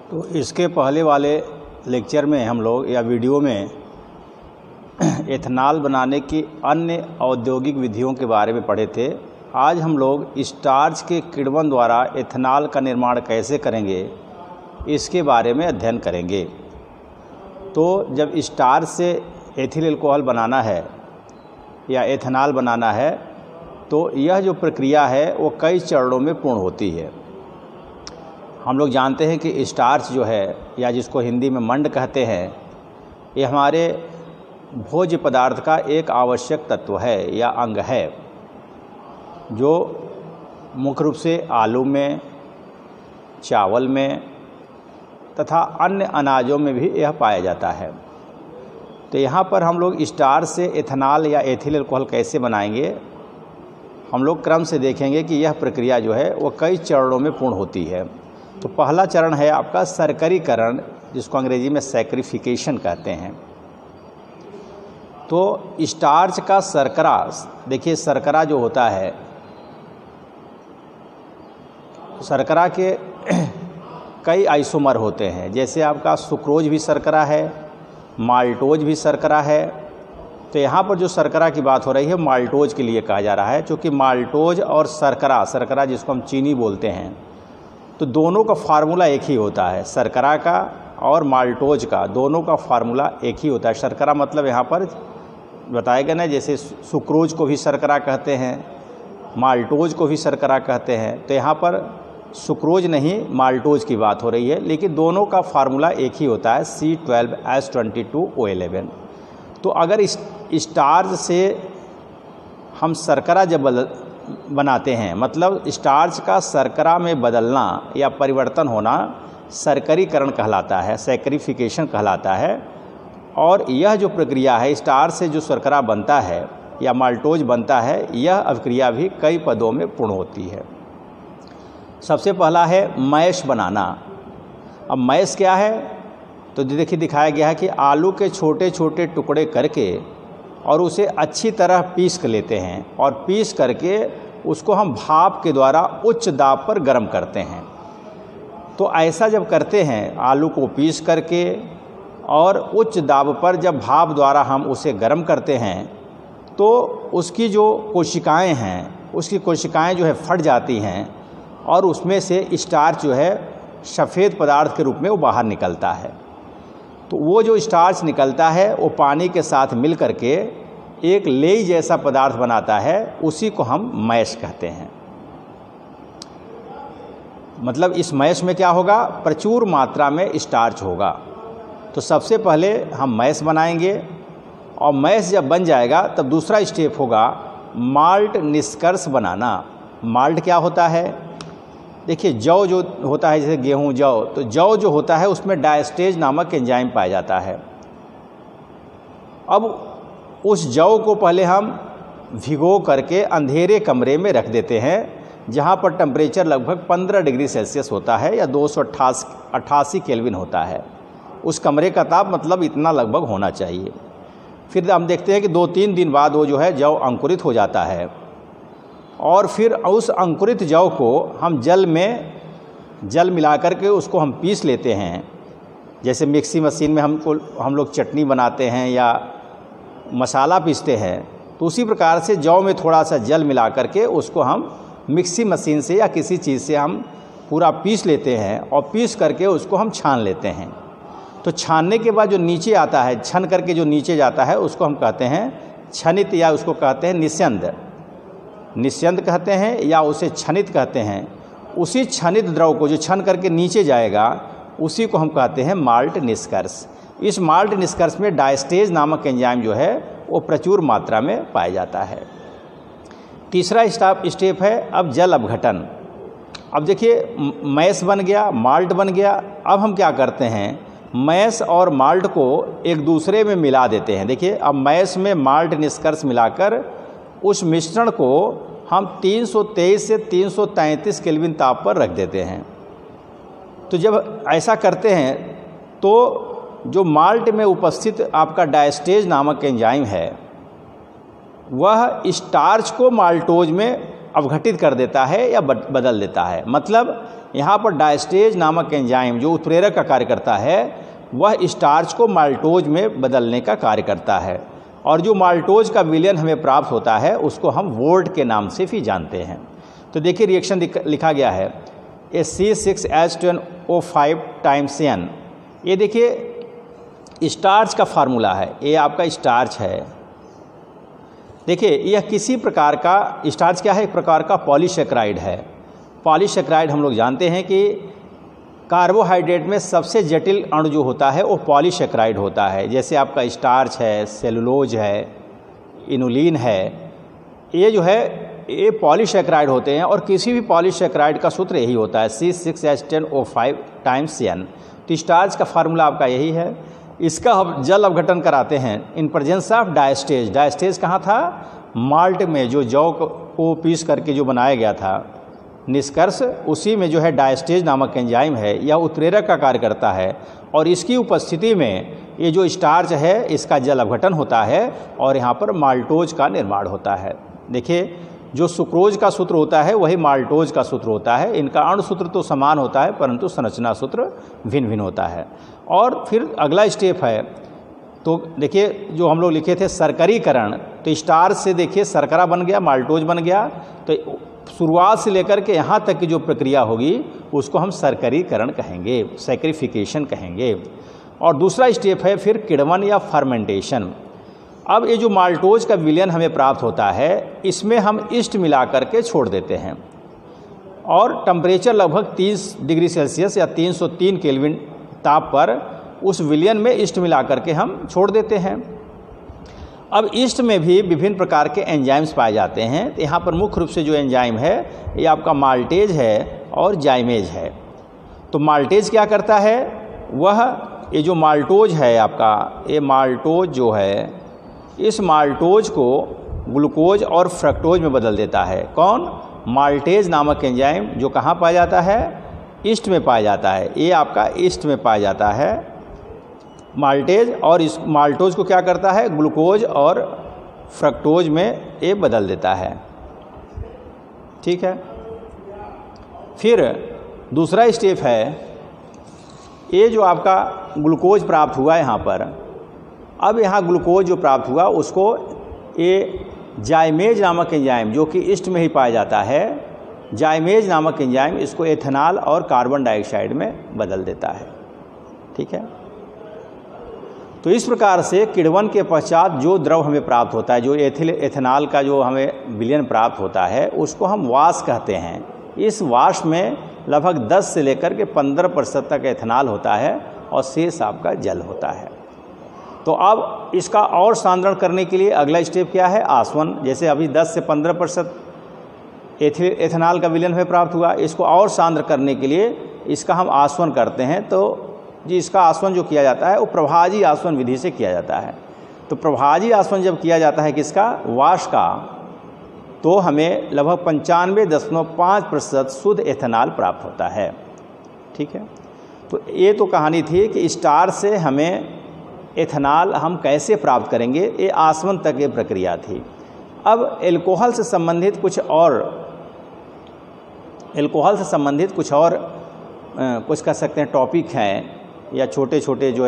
तो इसके पहले वाले लेक्चर में हम लोग या वीडियो में एथेनॉल बनाने की अन्य औद्योगिक विधियों के बारे में पढ़े थे। आज हम लोग स्टार्च के किण्वन द्वारा एथेनॉल का निर्माण कैसे करेंगे इसके बारे में अध्ययन करेंगे। तो जब स्टार्च से एथिल अल्कोहल बनाना है या एथेनॉल बनाना है तो यह जो प्रक्रिया है वो कई चरणों में पूर्ण होती है। हम लोग जानते हैं कि स्टार्च जो है या जिसको हिंदी में मंड कहते हैं, ये हमारे भोज्य पदार्थ का एक आवश्यक तत्व है या अंग है, जो मुख्य रूप से आलू में, चावल में तथा अन्य अनाजों में भी यह पाया जाता है। तो यहाँ पर हम लोग स्टार्च से एथेनॉल या एथिल अल्कोहल कैसे बनाएंगे, हम लोग क्रम से देखेंगे कि यह प्रक्रिया जो है वो कई चरणों में पूर्ण होती है। तो पहला चरण है आपका सरकरीकरण, जिसको अंग्रेजी में सैक्रिफिकेशन कहते हैं। तो स्टार्च का शर्करा, देखिए शर्करा जो होता है, शर्करा के कई आइसोमर होते हैं। जैसे आपका सुक्रोज भी शर्करा है, माल्टोज भी शर्करा है। तो यहाँ पर जो शर्करा की बात हो रही है माल्टोज के लिए कहा जा रहा है, क्योंकि माल्टोज और शर्करा जिसको हम चीनी बोलते हैं, तो दोनों का फार्मूला एक ही होता है। शर्करा का और माल्टोज का दोनों का फार्मूला एक ही होता है। शर्करा मतलब यहाँ पर बताया गया ना, जैसे सुक्रोज को भी शर्करा कहते हैं, माल्टोज को भी शर्करा कहते हैं। तो यहाँ पर सुक्रोज नहीं माल्टोज की बात हो रही है, लेकिन दोनों का फार्मूला एक ही होता है, C12H22O11। तो अगर इस स्टार्च से हम शर्करा जब बनाते हैं, मतलब स्टार्च का शर्करा में बदलना या परिवर्तन होना सरकरीकरण कहलाता है, सैक्रिफिकेशन कहलाता है। और यह जो प्रक्रिया है, स्टार्च से जो शर्करा बनता है या माल्टोज बनता है, यह अभिक्रिया भी कई पदों में पूर्ण होती है। सबसे पहला है मैश बनाना। अब मैश क्या है, तो देखिए दिखाया गया है कि आलू के छोटे छोटे टुकड़े करके और उसे अच्छी तरह पीस कर लेते हैं, और पीस करके उसको हम भाप के द्वारा उच्च दाब पर गर्म करते हैं। तो ऐसा जब करते हैं, आलू को पीस करके और उच्च दाब पर जब भाप द्वारा हम उसे गर्म करते हैं, तो उसकी जो कोशिकाएं हैं, उसकी कोशिकाएं जो है फट जाती हैं और उसमें से स्टार्च जो है सफ़ेद पदार्थ के रूप में वो बाहर निकलता है। तो वो जो स्टार्च निकलता है वो पानी के साथ मिल करके एक लेई जैसा पदार्थ बनाता है, उसी को हम मैश कहते हैं। मतलब इस मैश में क्या होगा, प्रचुर मात्रा में स्टार्च होगा। तो सबसे पहले हम मैश बनाएंगे, और मैश जब बन जाएगा तब दूसरा स्टेप होगा माल्ट निष्कर्ष बनाना। माल्ट क्या होता है, देखिए जौ जो होता है, जैसे गेहूं जौ, तो जौ जो होता है उसमें डायस्टेज नामक एंजाइम पाया जाता है। अब उस जौ को पहले हम भिगो करके अंधेरे कमरे में रख देते हैं, जहां पर टेम्परेचर लगभग 15 डिग्री सेल्सियस होता है या 288 केल्विन होता है। उस कमरे का ताप मतलब इतना लगभग होना चाहिए। फिर हम देखते हैं कि 2-3 दिन बाद वो जो है जौ अंकुरित हो जाता है, और फिर उस अंकुरित जौ को हम जल मिला करके उसको हम पीस लेते हैं। जैसे मिक्सी मशीन में हम लोग चटनी बनाते हैं या मसाला पीसते हैं, तो उसी प्रकार से जौ में थोड़ा सा जल मिला करके उसको हम मिक्सी मशीन से या किसी चीज़ से हम पूरा पीस लेते हैं, और पीस करके उसको हम छान लेते हैं। तो छानने के बाद जो नीचे आता है, छन करके जो नीचे जाता है, उसको हम कहते हैं छनित, या उसको कहते हैं निस्यंद कहते हैं, या उसे छनित कहते हैं। उसी छनित द्रव को जो छन करके नीचे जाएगा, उसी को हम कहते हैं माल्ट निष्कर्ष। इस माल्ट निष्कर्ष में डायस्टेज नामक एंजाइम जो है वो प्रचुर मात्रा में पाया जाता है। तीसरा स्टेप है अब जल अपघटन। अब देखिए मैश बन गया, माल्ट बन गया। अब हम क्या करते हैं, मैश और माल्ट को एक दूसरे में मिला देते हैं। देखिए अब मैश में माल्ट निष्कर्ष मिलाकर उस मिश्रण को हम 323 से 333 केल्विन ताप पर रख देते हैं। तो जब ऐसा करते हैं तो जो माल्ट में उपस्थित आपका डायस्टेज नामक एंजाइम है, वह स्टार्च को माल्टोज में अपघटित कर देता है या बदल देता है। मतलब यहाँ पर डायस्टेज नामक एंजाइम जो उत्प्रेरक का कार्य करता है वह स्टार्च को माल्टोज में बदलने का कार्य करता है, और जो माल्टोज का विलयन हमें प्राप्त होता है उसको हम वोल्ट के नाम से भी जानते हैं। तो देखिए रिएक्शन लिखा गया है C6H10O5 टाइम्स N। ये देखिए स्टार्च का फार्मूला है, ये आपका स्टार्च है। देखिए यह किसी प्रकार का स्टार्च क्या है, एक प्रकार का पॉलीसेकेराइड है। पॉलीसेकेराइड हम लोग जानते हैं कि कार्बोहाइड्रेट में सबसे जटिल अणु जो होता है वो पॉलीसेकेराइड होता है। जैसे आपका स्टार्च है, सेलुलोज है, इनुलिन है, ये जो है ये पॉलीसेकेराइड होते हैं, और किसी भी पॉलीसेकेराइड का सूत्र यही होता है C6H10O5 टाइम्स N। तो स्टार्च का फार्मूला आपका यही है। इसका हम जल अपघटन कराते हैं in presence of diastase. Diastase कहाँ था, माल्ट में, जो जौ को पीस करके जो बनाया गया था, निष्कर्ष उसी में जो है डायस्टेज नामक एंजाइम है, यह उत्प्रेरक का कार्य करता है, और इसकी उपस्थिति में ये जो स्टार्च है इसका जल अपघटन होता है और यहाँ पर माल्टोज का निर्माण होता है। देखिए जो सुक्रोज का सूत्र होता है वही माल्टोज का सूत्र होता है। इनका अणु सूत्र तो समान होता है परंतु संरचना सूत्र भिन्न भिन्न होता है। और फिर अगला स्टेप है, तो देखिए जो हम लोग लिखे थे शर्करीकरण, तो स्टार्च से देखिए शर्करा बन गया, माल्टोज बन गया। तो शुरुआत से लेकर के यहाँ तक की जो प्रक्रिया होगी उसको हम शर्करीकरण कहेंगे, सैक्रिफिकेशन कहेंगे। और दूसरा स्टेप है फिर किण्वन या फर्मेंटेशन। अब ये जो माल्टोज का विलयन हमें प्राप्त होता है इसमें हम ईस्ट मिला करके छोड़ देते हैं, और टेम्परेचर लगभग 30 डिग्री सेल्सियस या 303 केल्विन ताप पर उस विलयन में ईस्ट मिला करके हम छोड़ देते हैं। अब ईस्ट में भी विभिन्न प्रकार के एंजाइम्स पाए जाते हैं। तो यहाँ पर मुख्य रूप से जो एंजाइम है ये आपका माल्टेज है और जाइमेज है। तो माल्टेज क्या करता है, वह ये जो माल्टोज है आपका, ये माल्टोज जो है, इस माल्टोज को ग्लूकोज और फ्रक्टोज में बदल देता है। कौन, माल्टेज नामक एंजाइम, जो कहाँ पाया जाता है, ईस्ट में पाया जाता है। ये आपका ईस्ट में पाया जाता है माल्टेज, और इस माल्टोज को क्या करता है, ग्लूकोज और फ्रक्टोज में ये बदल देता है। ठीक है। फिर दूसरा स्टेप है, ये जो आपका ग्लूकोज प्राप्त हुआ यहाँ पर, अब यहाँ ग्लूकोज जो प्राप्त हुआ उसको ये जाइमेज नामक एंजाइम जो कि ईस्ट में ही पाया जाता है, जाइमेज नामक एंजाइम इसको एथेनॉल और कार्बन डाइऑक्साइड में बदल देता है। ठीक है। तो इस प्रकार से किण्वन के पश्चात जो द्रव हमें प्राप्त होता है, जो एथेनॉल का जो हमें विलयन प्राप्त होता है उसको हम वाष्प कहते हैं। इस वाष्प में लगभग 10 से लेकर के 15% तक एथेनॉल होता है और शेष आपका जल होता है। तो अब इसका और सांद्रण करने के लिए अगला स्टेप क्या है, आसवन। जैसे अभी 10 से 15% एथेनॉल का विलयन हमें प्राप्त हुआ, इसको और सांद्र करने के लिए इसका हम आसवन करते हैं। तो जी इसका आसवन जो किया जाता है वो प्रभाजी आसवन विधि से किया जाता है। तो प्रभाजी आसवन जब किया जाता है किसका, वाष्प का, तो हमें लगभग 95.5% शुद्ध एथेनॉल प्राप्त होता है। ठीक है। तो ये तो कहानी थी कि स्टार्च से हमें एथेनॉल हम कैसे प्राप्त करेंगे, ये आसवन तक ये प्रक्रिया थी। अब एल्कोहल से संबंधित कुछ कह सकते हैं टॉपिक हैं या छोटे छोटे जो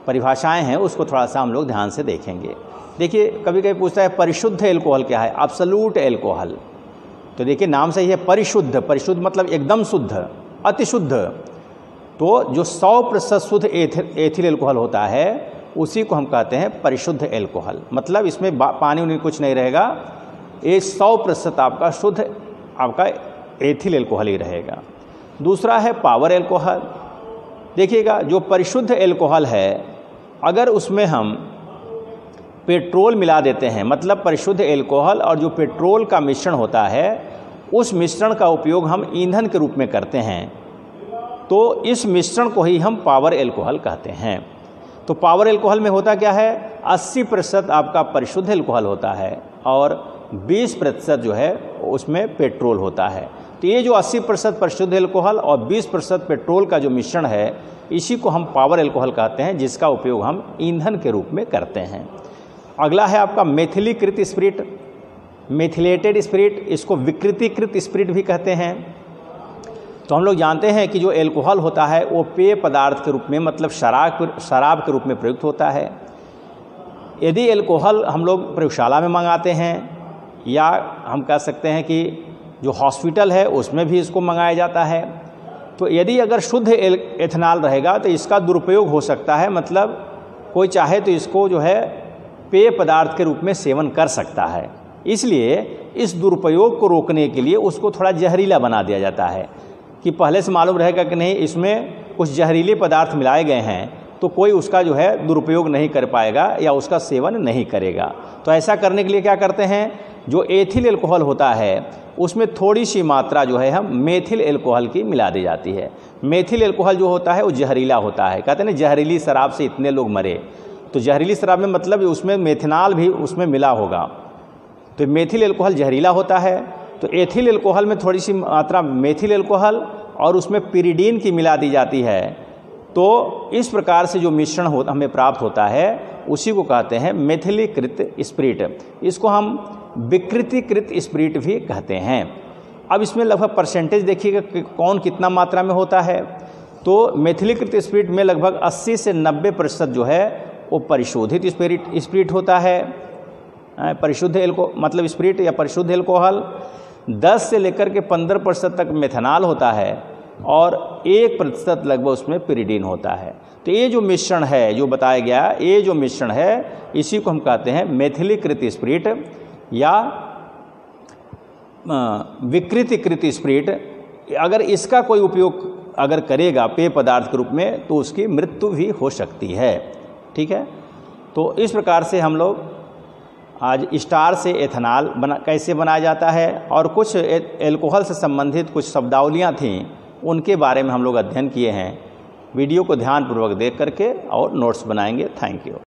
परिभाषाएं हैं उसको थोड़ा सा हम लोग ध्यान से देखेंगे। देखिए कभी कभी पूछता है परिशुद्ध एल्कोहल क्या है, एब्सोल्यूट एल्कोहल। तो देखिए नाम से ही है परिशुद्ध, परिशुद्ध मतलब एकदम शुद्ध, अति शुद्ध। तो जो 100% शुद्ध एथिल एल्कोहल होता है उसी को हम कहते हैं परिशुद्ध एल्कोहल। मतलब इसमें पानी उनी कुछ नहीं रहेगा, ये 100% आपका शुद्ध आपका एथिल एल्कोहल ही रहेगा। दूसरा है पावर एल्कोहल। देखिएगा जो परिशुद्ध एल्कोहल है अगर उसमें हम पेट्रोल मिला देते हैं, मतलब परिशुद्ध एल्कोहल और जो पेट्रोल का मिश्रण होता है उस मिश्रण का उपयोग हम ईंधन के रूप में करते हैं, तो इस मिश्रण को ही हम पावर एल्कोहल कहते हैं। तो पावर एल्कोहल में होता क्या है, 80% आपका परिशुद्ध एल्कोहल होता है और 20% जो है उसमें पेट्रोल होता है। तो ये जो 80% परिशुद्ध एल्कोहल और 20% पेट्रोल का जो मिश्रण है इसी को हम पावर एल्कोहल कहते हैं, जिसका उपयोग हम ईंधन के रूप में करते हैं। अगला है आपका मेथिलीकृत स्पिरिट, मेथिलेटेड स्पिरिट, इसको विकृतीकृत स्पिरिट भी कहते हैं। तो हम लोग जानते हैं कि जो एल्कोहल होता है वो पेय पदार्थ के रूप में, मतलब शराब के रूप में प्रयुक्त होता है। यदि एल्कोहल हम लोग प्रयोगशाला में मंगाते हैं या हम कह सकते हैं कि जो हॉस्पिटल है उसमें भी इसको मंगाया जाता है, तो यदि अगर शुद्ध एथेनॉल रहेगा तो इसका दुरुपयोग हो सकता है। मतलब कोई चाहे तो इसको जो है पेय पदार्थ के रूप में सेवन कर सकता है। इसलिए इस दुरुपयोग को रोकने के लिए उसको थोड़ा जहरीला बना दिया जाता है कि पहले से मालूम रहेगा कि नहीं इसमें कुछ जहरीले पदार्थ मिलाए गए हैं, तो कोई उसका जो है दुरुपयोग नहीं कर पाएगा या उसका सेवन नहीं करेगा। तो ऐसा करने के लिए क्या करते हैं, जो एथिल एल्कोहल होता है उसमें थोड़ी सी मात्रा जो है हम मेथिल एल्कोहल की मिला दी जाती है। मेथिल एल्कोहल जो होता है वो जहरीला होता है। कहते हैं ना जहरीली शराब से इतने लोग मरे, तो जहरीली शराब में मतलब उसमें मेथनॉल भी उसमें मिला होगा, तो मेथिल एल्कोहल जहरीला होता है। तो एथिल एल्कोहल में थोड़ी सी मात्रा मेथिल एल्कोहल और उसमें पिरिडीन की मिला दी जाती है। तो इस प्रकार से जो मिश्रण हमें प्राप्त होता है उसी को कहते हैं मेथिलीकृत स्पिरिट। इसको हम विकृतीकृत स्पिरिट भी कहते हैं। अब इसमें लगभग परसेंटेज देखिएगा कि कौन कितना मात्रा में होता है। तो मेथिलीकृत स्पिरिट में लगभग 80 से 90% जो है वो परिशोधित स्पिरिट होता है, परिशुद्ध मतलब स्पिरिट या परिशुद्ध एल्कोहल। 10 से लेकर के 15% तक मेथनॉल होता है और 1% लगभग उसमें पिरिडीन होता है। तो ये जो मिश्रण है जो बताया गया, ये जो मिश्रण है इसी को हम कहते हैं मेथिलीकृत स्पिरिट या विकृतीकृत स्पिरिट। अगर इसका कोई उपयोग अगर करेगा पेय पदार्थ के रूप में तो उसकी मृत्यु भी हो सकती है। ठीक है, तो इस प्रकार से हम लोग आज स्टार से एथेनॉल कैसे बनाया जाता है और कुछ एल्कोहल से संबंधित कुछ शब्दावलियाँ थीं उनके बारे में हम लोग अध्ययन किए हैं। वीडियो को ध्यानपूर्वक देख करके और नोट्स बनाएंगे। Thank you.